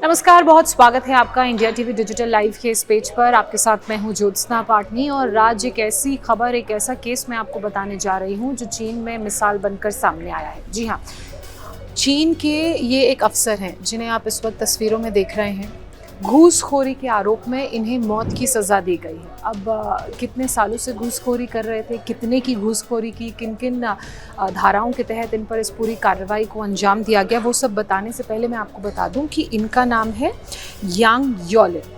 नमस्कार, बहुत स्वागत है आपका इंडिया टीवी डिजिटल लाइव के इस पेज पर। आपके साथ मैं हूं ज्योत्सना पाटनी और आज एक ऐसी खबर, एक ऐसा केस मैं आपको बताने जा रही हूं जो चीन में मिसाल बनकर सामने आया है। जी हाँ, चीन के ये एक अफसर हैं जिन्हें आप इस वक्त तस्वीरों में देख रहे हैं। घूसखोरी के आरोप में इन्हें मौत की सज़ा दी गई है। अब कितने सालों से घूसखोरी कर रहे थे, कितने की घूसखोरी की, किन किन धाराओं के तहत इन पर इस पूरी कार्रवाई को अंजाम दिया गया, वो सब बताने से पहले मैं आपको बता दूं कि इनका नाम है यांग योलिन।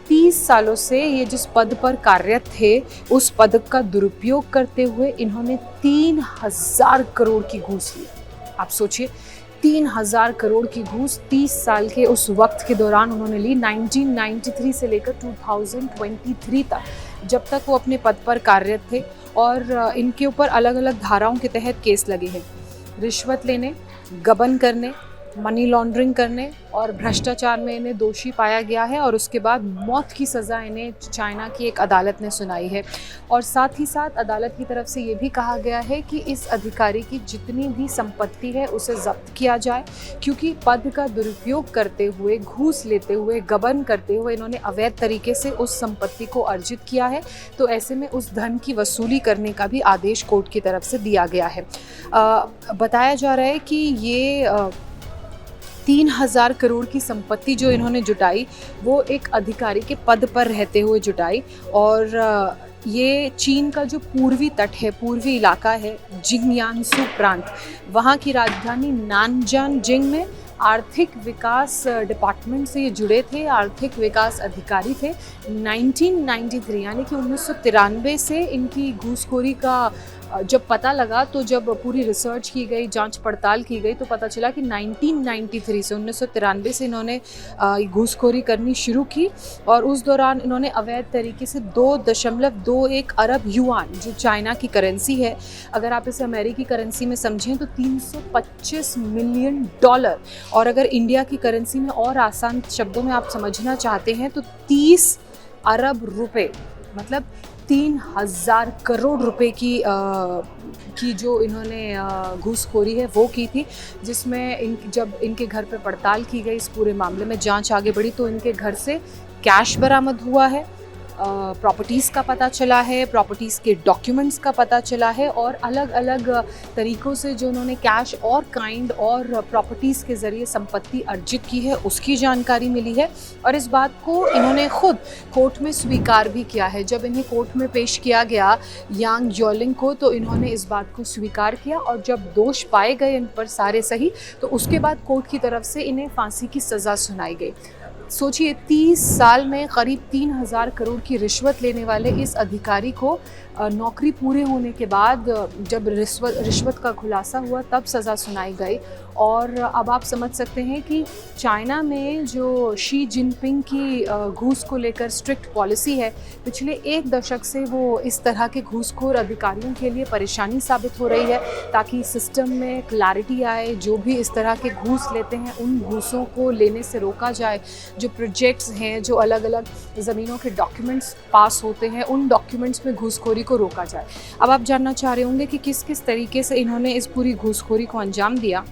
30 सालों से ये जिस पद पर कार्यरत थे, उस पद का दुरुपयोग करते हुए इन्होंने 3000 करोड़ की घूस ली। आप सोचिए, 3000 करोड़ की घूस 30 साल के उस वक्त के दौरान उन्होंने ली। 1993 से लेकर 2023 तक, जब तक वो अपने पद पर कार्यरत थे। और इनके ऊपर अलग अलग धाराओं के तहत केस लगे हैं। रिश्वत लेने, गबन करने, मनी लॉन्ड्रिंग करने और भ्रष्टाचार में इन्हें दोषी पाया गया है और उसके बाद मौत की सज़ा इन्हें चाइना की एक अदालत ने सुनाई है। और साथ ही साथ अदालत की तरफ से ये भी कहा गया है कि इस अधिकारी की जितनी भी संपत्ति है उसे जब्त किया जाए, क्योंकि पद का दुरुपयोग करते हुए, घूस लेते हुए, गबन करते हुए इन्होंने अवैध तरीके से उस संपत्ति को अर्जित किया है। तो ऐसे में उस धन की वसूली करने का भी आदेश कोर्ट की तरफ से दिया गया है। बताया जा रहा है कि ये 3000 करोड़ की संपत्ति जो इन्होंने जुटाई, वो एक अधिकारी के पद पर रहते हुए जुटाई। और ये चीन का जो पूर्वी तट है, पूर्वी इलाका है, जिंगयांसू प्रांत, वहाँ की राजधानी नानजांजिंग में आर्थिक विकास डिपार्टमेंट से ये जुड़े थे, आर्थिक विकास अधिकारी थे। 1993 यानी कि 1993 से इनकी घूसखोरी का जब पता लगा, तो जब पूरी रिसर्च की गई, जांच पड़ताल की गई, तो पता चला कि 1993 से 1993 से इन्होंने घूसखोरी करनी शुरू की। और उस दौरान इन्होंने अवैध तरीके से 2.21 अरब युआन, जो चाइना की करेंसी है, अगर आप इसे अमेरिकी करेंसी में समझें तो $325 मिलियन, और अगर इंडिया की करेंसी में और आसान शब्दों में आप समझना चाहते हैं तो 30 अरब रुपए, मतलब 3000 करोड़ रुपए की जो इन्होंने घूसखोरी है वो की थी। जिसमें जब इनके घर पे पड़ताल की गई, इस पूरे मामले में जांच आगे बढ़ी, तो इनके घर से कैश बरामद हुआ है, प्रॉपर्टीज़ का पता चला है, प्रॉपर्टीज़ के डॉक्यूमेंट्स का पता चला है, और अलग अलग तरीक़ों से जो उन्होंने कैश और काइंड और प्रॉपर्टीज़ के ज़रिए संपत्ति अर्जित की है, उसकी जानकारी मिली है। और इस बात को इन्होंने खुद कोर्ट में स्वीकार भी किया है। जब इन्हें कोर्ट में पेश किया गया यांग योलिंग को, तो इन्होंने इस बात को स्वीकार किया, और जब दोष पाए गए इन पर सारे सही, तो उसके बाद कोर्ट की तरफ से इन्हें फांसी की सज़ा सुनाई गई। सोचिए, 30 साल में करीब 3000 करोड़ की रिश्वत लेने वाले इस अधिकारी को नौकरी पूरे होने के बाद जब रिश्वत का खुलासा हुआ, तब सज़ा सुनाई गई। और अब आप समझ सकते हैं कि चाइना में जो शी जिनपिंग की घूस को लेकर स्ट्रिक्ट पॉलिसी है, पिछले 1 दशक से वो इस तरह के घूसखोर अधिकारियों के लिए परेशानी साबित हो रही है, ताकि सिस्टम में क्लैरिटी आए। जो भी इस तरह के घूस लेते हैं, उन घूसों को लेने से रोका जाए। जो प्रोजेक्ट्स हैं, जो अलग अलग ज़मीनों के डॉक्यूमेंट्स पास होते हैं, उन डॉक्यूमेंट्स में घूसखोरी को रोका जाए। अब आप जानना चाह रहे होंगे कि किस किस तरीके से इन्होंने इस पूरी घूसखोरी को अंजाम दिया,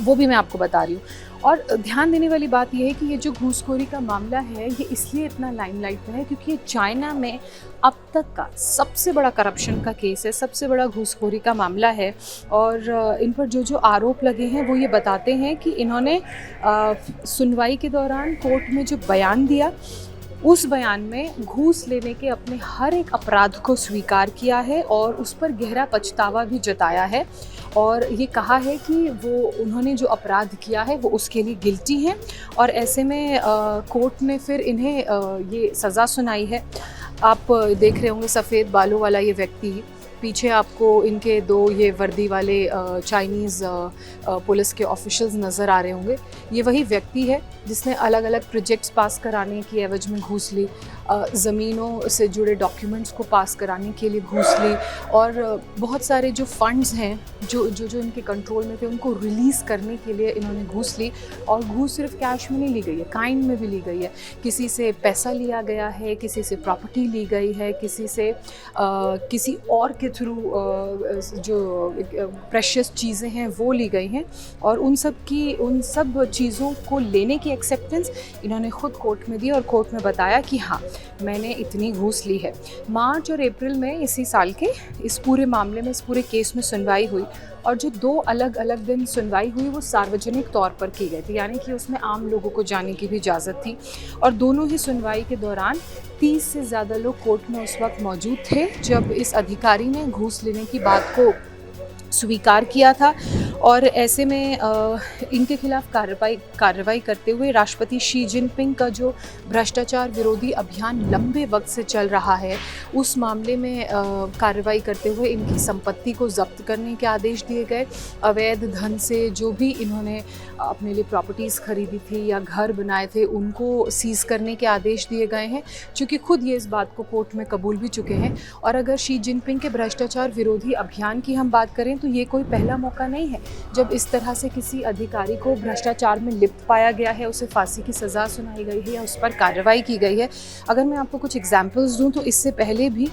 वो भी मैं आपको बता रही हूँ। और ध्यान देने वाली बात यह है कि ये जो घूसखोरी का मामला है, ये इसलिए इतना लाइमलाइट में है क्योंकि ये चाइना में अब तक का सबसे बड़ा करप्शन का केस है, सबसे बड़ा घूसखोरी का मामला है। और इन पर जो जो आरोप लगे हैं, वो ये बताते हैं कि इन्होंने सुनवाई के दौरान कोर्ट में जो बयान दिया, उस बयान में घूस लेने के अपने हर एक अपराध को स्वीकार किया है और उस पर गहरा पछतावा भी जताया है। और ये कहा है कि वो उन्होंने जो अपराध किया है वो उसके लिए गिल्टी हैं। और ऐसे में कोर्ट ने फिर इन्हें ये सज़ा सुनाई है। आप देख रहे होंगे सफ़ेद बालों वाला ये व्यक्ति, पीछे आपको इनके 2 ये वर्दी वाले चाइनीज़ पुलिस के ऑफिशियल्स नज़र आ रहे होंगे। ये वही व्यक्ति है जिसने अलग अलग प्रोजेक्ट्स पास कराने की एवज में घूस ली, ज़मीनों से जुड़े डॉक्यूमेंट्स को पास कराने के लिए घूस ली, और बहुत सारे जो फंड्स हैं जो इनके कंट्रोल में थे, उनको रिलीज़ करने के लिए इन्होंने घूस ली। और घूस सिर्फ कैश में नहीं ली गई है, काइंड में भी ली गई है। किसी से पैसा लिया गया है, किसी से प्रॉपर्टी ली गई है, किसी से किसी और के थ्रू जो प्रेशियस चीज़ें हैं वो ली गई हैं। और उन सब चीज़ों को लेने की एक्सेप्टेंस इन्होंने खुद कोर्ट में दी और कोर्ट में बताया कि हाँ, मैंने इतनी घूस ली है। मार्च और अप्रैल में इसी साल के इस पूरे मामले में, इस पूरे केस में सुनवाई हुई और जो 2 अलग अलग दिन सुनवाई हुई वो सार्वजनिक तौर पर की गई थी, यानी कि उसमें आम लोगों को जाने की भी इजाज़त थी। और दोनों ही सुनवाई के दौरान 30 से ज़्यादा लोग कोर्ट में उस वक्त मौजूद थे जब इस अधिकारी ने घूस लेने की बात को स्वीकार किया था। और ऐसे में इनके खिलाफ कार्रवाई करते हुए राष्ट्रपति शी जिनपिंग का जो भ्रष्टाचार विरोधी अभियान लंबे वक्त से चल रहा है, उस मामले में कार्रवाई करते हुए इनकी संपत्ति को जब्त करने के आदेश दिए गए। अवैध धन से जो भी इन्होंने अपने लिए प्रॉपर्टीज़ खरीदी थी या घर बनाए थे, उनको सीज़ करने के आदेश दिए गए हैं, क्योंकि खुद ये इस बात को कोर्ट में कबूल भी चुके हैं। और अगर शी जिनपिंग के भ्रष्टाचार विरोधी अभियान की हम बात करें तो ये कोई पहला मौका नहीं है जब इस तरह से किसी अधिकारी को भ्रष्टाचार में लिप्त पाया गया है, उसे फांसी की सज़ा सुनाई गई है या उस पर कार्रवाई की गई है। अगर मैं आपको कुछ एग्जांपल्स दूं तो इससे पहले भी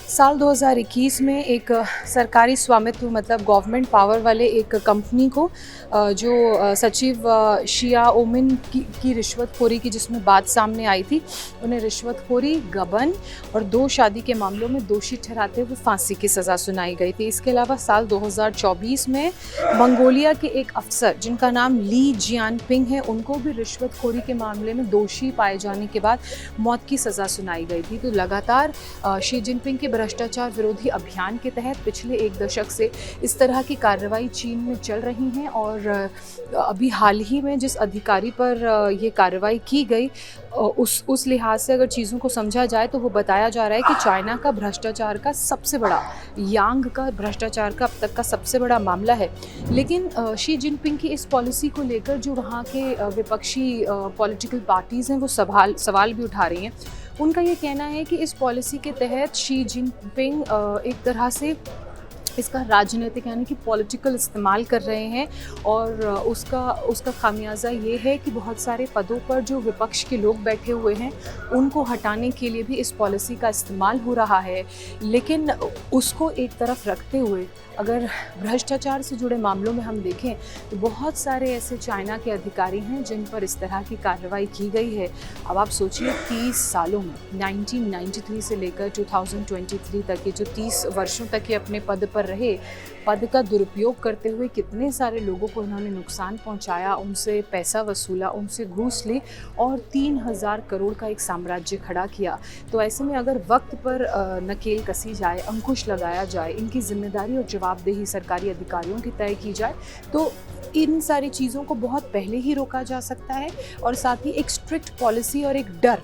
साल 2021 में एक सरकारी स्वामित्व मतलब गवर्नमेंट पावर वाले एक कंपनी को जो सचिव शिया ओमिन की रिश्वतखोरी की जिसमें बात सामने आई थी, उन्हें रिश्वतखोरी, गबन और 2 शादी के मामलों में दोषी ठहराते हुए फांसी की सज़ा सुनाई गई थी। इसके अलावा साल 2024 में मंगोलिया के एक अफसर जिनका नाम ली जियानपिंग है, उनको भी रिश्वतखोरी के मामले में दोषी पाए जाने के बाद मौत की सज़ा सुनाई गई थी। तो लगातार शी जिनपिंग के भ्रष्टाचार विरोधी अभियान के तहत पिछले 1 दशक से इस तरह की कार्रवाई चीन में चल रही हैं। और अभी हाल ही में जिस अधिकारी पर ये कार्रवाई की गई, उस लिहाज से अगर चीज़ों को समझा जाए तो वो बताया जा रहा है कि चाइना का भ्रष्टाचार का सबसे बड़ा, यांग का भ्रष्टाचार का अब तक का सबसे बड़ा मामला है। लेकिन शी जिनपिंग की इस पॉलिसी को लेकर जो वहाँ के विपक्षी पॉलिटिकल पार्टीज़ हैं वो सवाल भी उठा रही हैं। उनका ये कहना है कि इस पॉलिसी के तहत शी जिनपिंग एक तरह से इसका राजनीतिक यानी कि पॉलिटिकल इस्तेमाल कर रहे हैं और उसका खामियाजा ये है कि बहुत सारे पदों पर जो विपक्ष के लोग बैठे हुए हैं उनको हटाने के लिए भी इस पॉलिसी का इस्तेमाल हो रहा है। लेकिन उसको एक तरफ रखते हुए अगर भ्रष्टाचार से जुड़े मामलों में हम देखें तो बहुत सारे ऐसे चाइना के अधिकारी हैं जिन पर इस तरह की कार्रवाई की गई है। अब आप सोचिए 30 सालों में 1993 से लेकर 2023 तक ये जो 30 वर्षों तक ये अपने पद पर रहे, पद का दुरुपयोग करते हुए कितने सारे लोगों को इन्होंने नुकसान पहुंचाया, उनसे पैसा वसूला, उनसे घूस ली और 3000 करोड़ का एक साम्राज्य खड़ा किया। तो ऐसे में अगर वक्त पर नकेल कसी जाए, अंकुश लगाया जाए, इनकी जिम्मेदारी और जवाबदेही सरकारी अधिकारियों की तय की जाए तो इन सारी चीज़ों को बहुत पहले ही रोका जा सकता है। और साथ ही एक स्ट्रिक्ट पॉलिसी और एक डर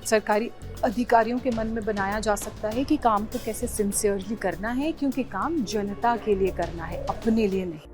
सरकारी अधिकारियों के मन में बनाया जा सकता है कि काम को कैसे सिंसियरली करना है, क्योंकि काम जनता के लिए करना है, अपने लिए नहीं।